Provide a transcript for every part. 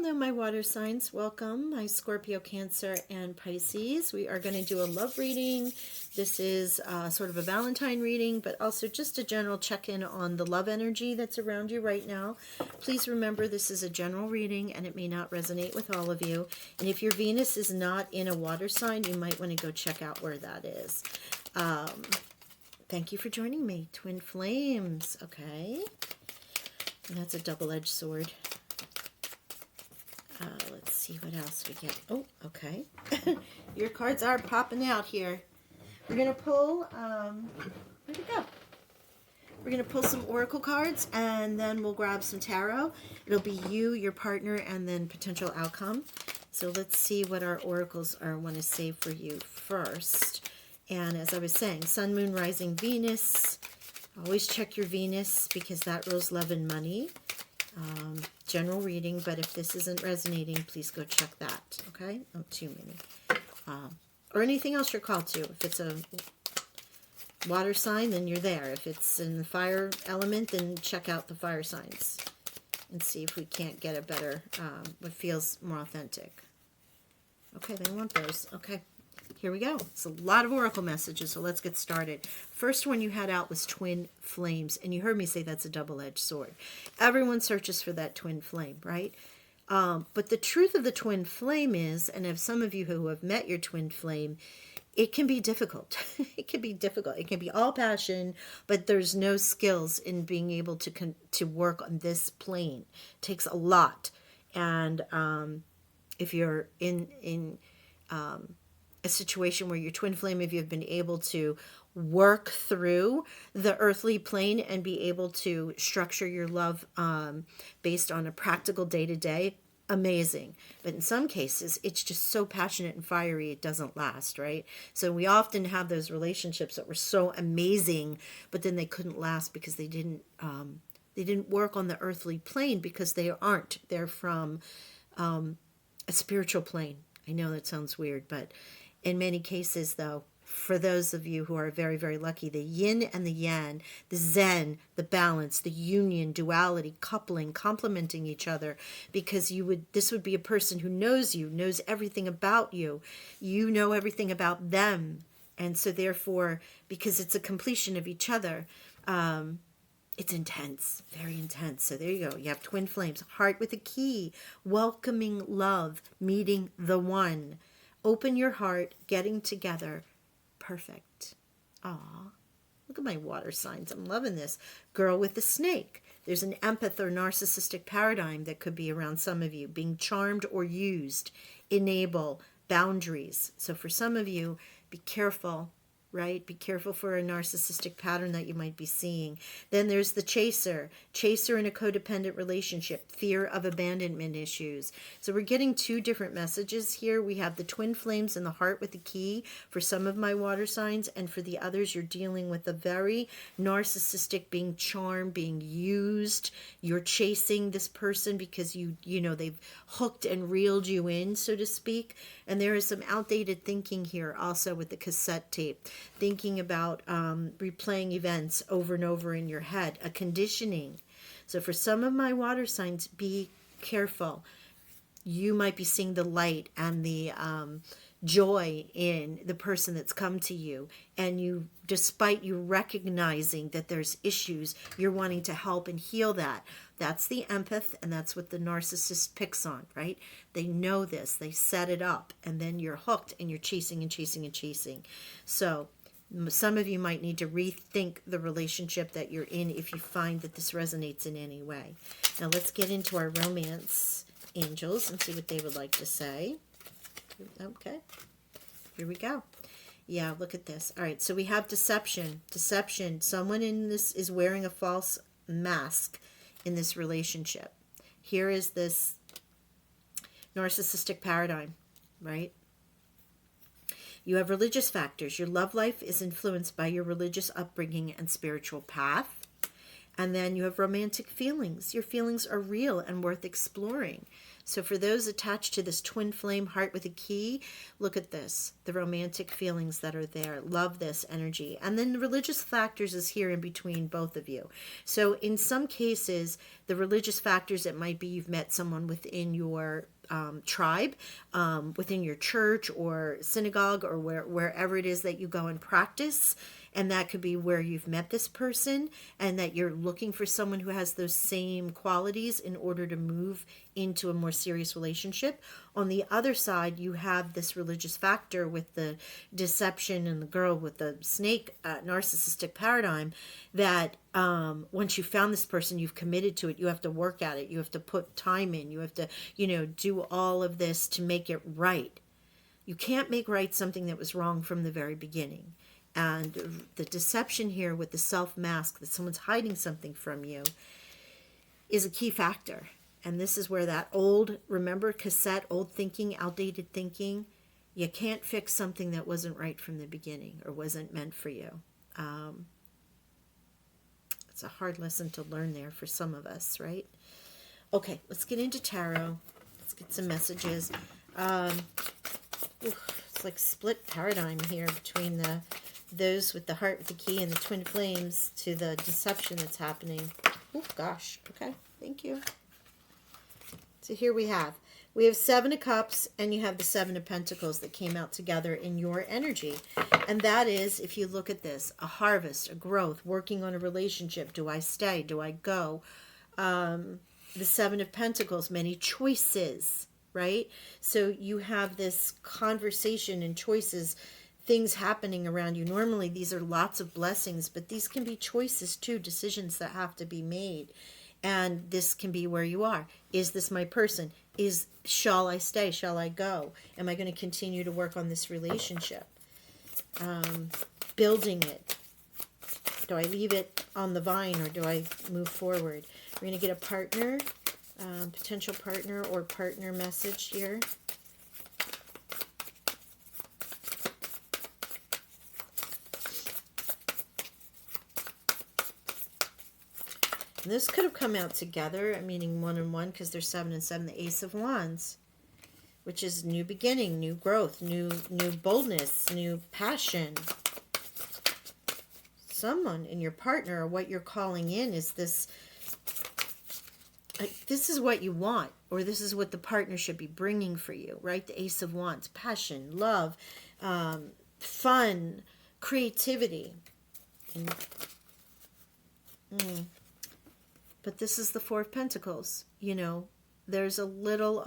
Hello, my water signs. Welcome, my Scorpio, Cancer, and Pisces. We are going to do a love reading. This is sort of a Valentine reading, but also just a general check-in on the love energy that's around you right now. Please remember this is a general reading and it may not resonate with all of you. And if your Venus is not in a water sign, you might want to go check out where that is. Thank you for joining me. Twin flames. Okay. And that's a double-edged sword. Let's see what else we get. Oh, okay. Your cards are popping out here. We're going to pull, where'd it go? We're going to pull some oracle cards, and then we'll grab some tarot. It'll be you, your partner, and then potential outcome. So let's see what our oracles want to say for you first. And as I was saying, Sun, Moon, Rising, Venus. Always check your Venus because that rules love and money. General reading, but if this isn't resonating, please go check that, okay? Oh, too many. Or anything else you're called to. If it's a water sign, then you're there. If it's in the fire element, then check out the fire signs and see if we can't get a better, what feels more authentic. Okay, they want those. Okay. Here we go. It's a lot of oracle messages, so let's get started. First one you had out was twin flames, and you heard me say that's a double-edged sword. Everyone searches for that twin flame, right? But the truth of the twin flame is, and if some of you who have met your twin flame, it can be difficult. It can be difficult. It can be all passion, but there's no skills in being able to work on this plane. It takes a lot. And if you're in a situation where your twin flame, if you've been able to work through the earthly plane and be able to structure your love based on a practical day-to-day, amazing. But in some cases, it's just so passionate and fiery, it doesn't last, right? So we often have those relationships that were so amazing, but then they couldn't last because they didn't work on the earthly plane because they aren't. They're from a spiritual plane. I know that sounds weird, but in many cases, though, for those of you who are very, very lucky, the yin and the yang, the zen, the balance, the union, duality, coupling, complementing each other, because this would be a person who knows you, knows everything about you. You know everything about them. And so therefore, because it's a completion of each other, it's intense, very intense. So there you go. You have twin flames, heart with a key, welcoming love, meeting the one. Open your heart, getting together. Perfect. Aw, look at my water signs. I'm loving this. Girl with the snake. There's an empath or narcissistic paradigm that could be around some of you. Being charmed or used. Enable. Boundaries. So for some of you, be careful. Right? Be careful for a narcissistic pattern that you might be seeing. Then there's the chaser in a codependent relationship, fear of abandonment issues. So we're getting two different messages here. We have the twin flames and the heart with the key for some of my water signs, and for the others, you're dealing with a very narcissistic, being charmed, being used. You're chasing this person because you know they've hooked and reeled you in, so to speak. And there is some outdated thinking here also with the cassette tape. Thinking about replaying events over and over in your head, a conditioning. So for some of my water signs, be careful. You might be seeing the light and the joy in the person that's come to you, and you, despite you recognizing that there's issues, you're wanting to help and heal that. That's the empath, and that's what the narcissist picks on, right? They know this, they set it up, and then you're hooked and you're chasing and chasing and chasing. So some of you might need to rethink the relationship that you're in if you find that this resonates in any way. Now let's get into our romance angels and see what they would like to say. Okay, here we go. Yeah, look at this. All right, so we have deception. Deception. Someone in this is wearing a false mask in this relationship. Here is this narcissistic paradigm, right? You have religious factors. Your love life is influenced by your religious upbringing and spiritual path. And then you have romantic feelings. Your feelings are real and worth exploring. So for those attached to this twin flame heart with a key, look at this, the romantic feelings that are there. Love this energy. And then the religious factors is here in between both of you. So in some cases, the religious factors, it might be you've met someone within your tribe, within your church or synagogue or wherever it is that you go and practice. And that could be where you've met this person and that you're looking for someone who has those same qualities in order to move into a more serious relationship. On the other side, you have this religious factor with the deception and the girl with the snake narcissistic paradigm that once you found this person, you've committed to it. You have to work at it. You have to put time in. You have to, do all of this to make it right. You can't make right something that was wrong from the very beginning. And the deception here with the self-mask, that someone's hiding something from you, is a key factor. And this is where that remember cassette, old thinking, outdated thinking, you can't fix something that wasn't right from the beginning or wasn't meant for you. It's a hard lesson to learn there for some of us, right? Okay, let's get into tarot. Let's get some messages. It's like split paradigm here between those with the heart with the key and the twin flames to the deception that's happening. Oh gosh. Okay. Thank you. So here we have Seven of Cups and you have the Seven of Pentacles that came out together in your energy. And that is, if you look at this, a harvest, a growth, working on a relationship. Do I stay? Do I go? The Seven of Pentacles, many choices, right? So you have this conversation and choices, things happening around you. Normally these are lots of blessings, but these can be choices too, decisions that have to be made. And this can be where you are. Is this my person? Shall I stay? Shall I go? Am I going to continue to work on this relationship? Building it. Do I leave it on the vine or do I move forward? We're going to get a partner, potential partner or partner message here. And this could have come out together, meaning one and one, because there's 7 and 7, the Ace of Wands, which is new beginning, new growth, new boldness, new passion. Someone in your partner or what you're calling in is this, like, this is what you want, or this is what the partner should be bringing for you, right? The Ace of Wands, passion, love, fun, creativity. And, but this is the Four of Pentacles. There's a little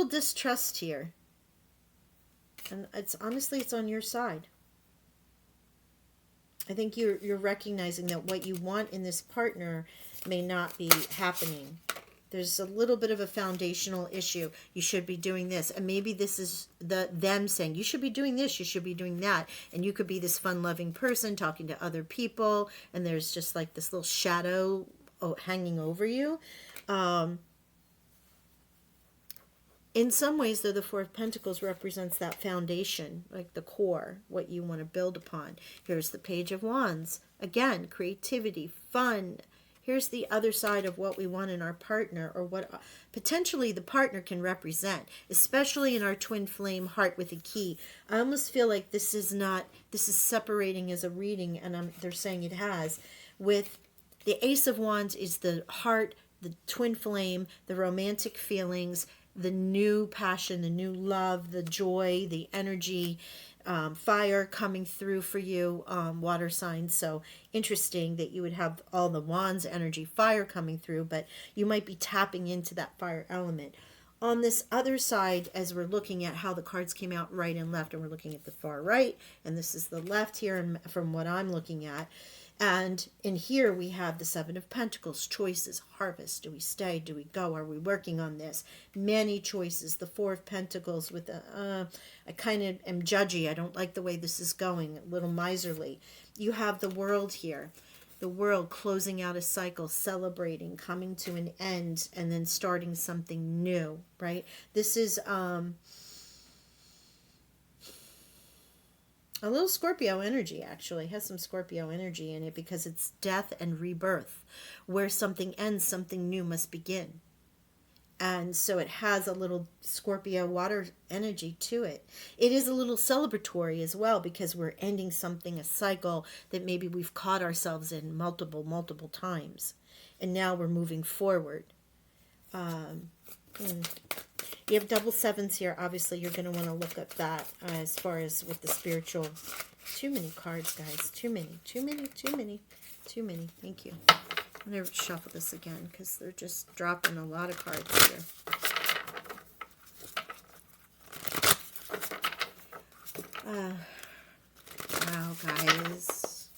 distrust here, and it's on your side. I think you're recognizing that what you want in this partner may not be happening. There's a little bit of a foundational issue. You should be doing this. And maybe this is them saying, you should be doing this, you should be doing that. And you could be this fun-loving person talking to other people, and there's just like this little shadow hanging over you. In some ways, though, the Four of Pentacles represents that foundation, like the core, what you want to build upon. Here's the Page of Wands. Again, creativity, fun. Here's the other side of what we want in our partner, or what potentially the partner can represent, especially in our twin flame heart with a key. I almost feel like this is separating as a reading, and they're saying it has. With the Ace of Wands is the heart, the twin flame, the romantic feelings, the new passion, the new love, the joy, the energy, fire coming through for you, water signs. So interesting that you would have all the wands energy, fire coming through, but you might be tapping into that fire element. On this other side, as we're looking at how the cards came out right and left, and we're looking at the far right, and this is the left here, and from what I'm looking at, and in here we have the Seven of Pentacles, choices, harvest. Do we stay? Do we go? Are we working on this? Many choices. The Four of Pentacles with I kind of am judgy. I don't like the way this is going. A little miserly. You have the World here. The World closing out a cycle, celebrating, coming to an end, and then starting something new, right? This is A little Scorpio energy, actually. It has some Scorpio energy in it because it's death and rebirth. Where something ends, something new must begin. And so it has a little Scorpio water energy to it. It is a little celebratory as well because we're ending something, a cycle that maybe we've caught ourselves in multiple times. And now we're moving forward. You have double sevens here. Obviously, you're going to want to look at that as far as with the spiritual. Too many cards, guys. Too many. Thank you. I'm going to shuffle this again because they're just dropping a lot of cards here. Wow, guys.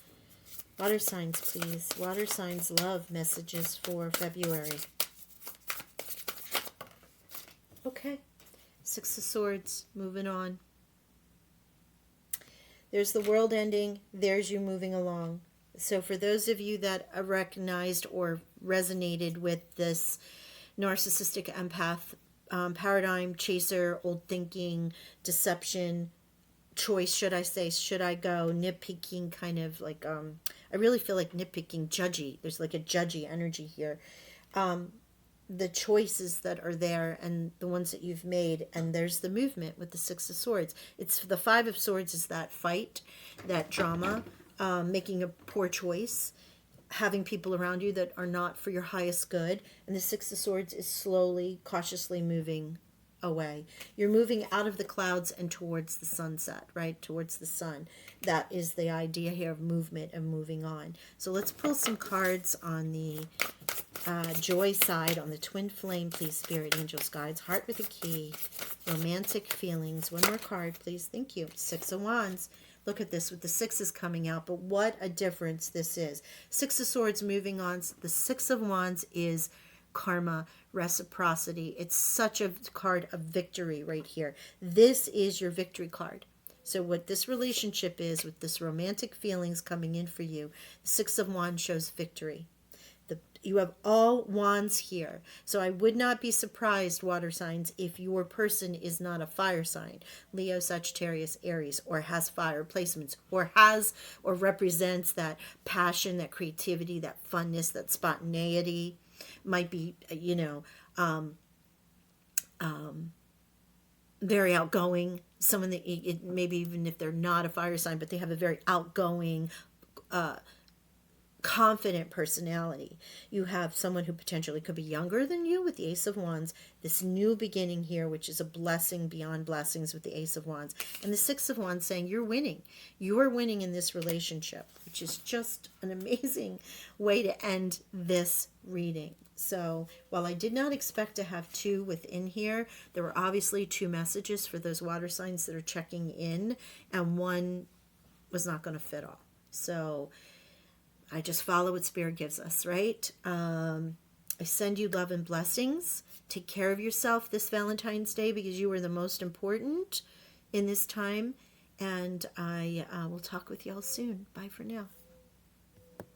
Water signs, please. Water signs love messages for February. Okay. Six of Swords. Moving on. There's the world ending. There's you moving along. So for those of you that recognized or resonated with this narcissistic empath paradigm, chaser, old thinking, deception, choice, should I say, should I go, nitpicking, kind of like, I really feel like nitpicking, judgy. There's like a judgy energy here. The choices that are there and the ones that you've made, and there's the movement with the Six of Swords. It's the Five of Swords is that fight, that drama, making a poor choice, having people around you that are not for your highest good, and the Six of Swords is slowly, cautiously moving away. You're moving out of the clouds and towards the sunset, right? Towards the sun. That is the idea here of movement and moving on. So let's pull some cards on the joy side, on the twin flame, please, spirit, angels, guides, heart with a key, romantic feelings. One more card, please. Thank you. Six of Wands. Look at this with the sixes coming out, but what a difference this is. Six of Swords moving on. The Six of Wands is karma, reciprocity. It's such a card of victory right here. This is your victory card. So what this relationship is with this romantic feelings coming in for you, the Six of Wands shows victory. You have all wands here. So I would not be surprised, water signs, if your person is not a fire sign. Leo, Sagittarius, Aries, or has fire placements, or has or represents that passion, that creativity, that funness, that spontaneity. Might be, very outgoing. Someone that maybe even if they're not a fire sign, but they have a very outgoing, confident personality. You have someone who potentially could be younger than you with the Ace of Wands. This new beginning here, which is a blessing beyond blessings with the Ace of Wands. And the Six of Wands saying you're winning. You are winning in this relationship, which is just an amazing way to end this reading. So while I did not expect to have two within here, there were obviously two messages for those water signs that are checking in, and one was not going to fit all. So I just follow what Spirit gives us, right? I send you love and blessings. Take care of yourself this Valentine's Day because you are the most important in this time. And I will talk with y'all soon. Bye for now.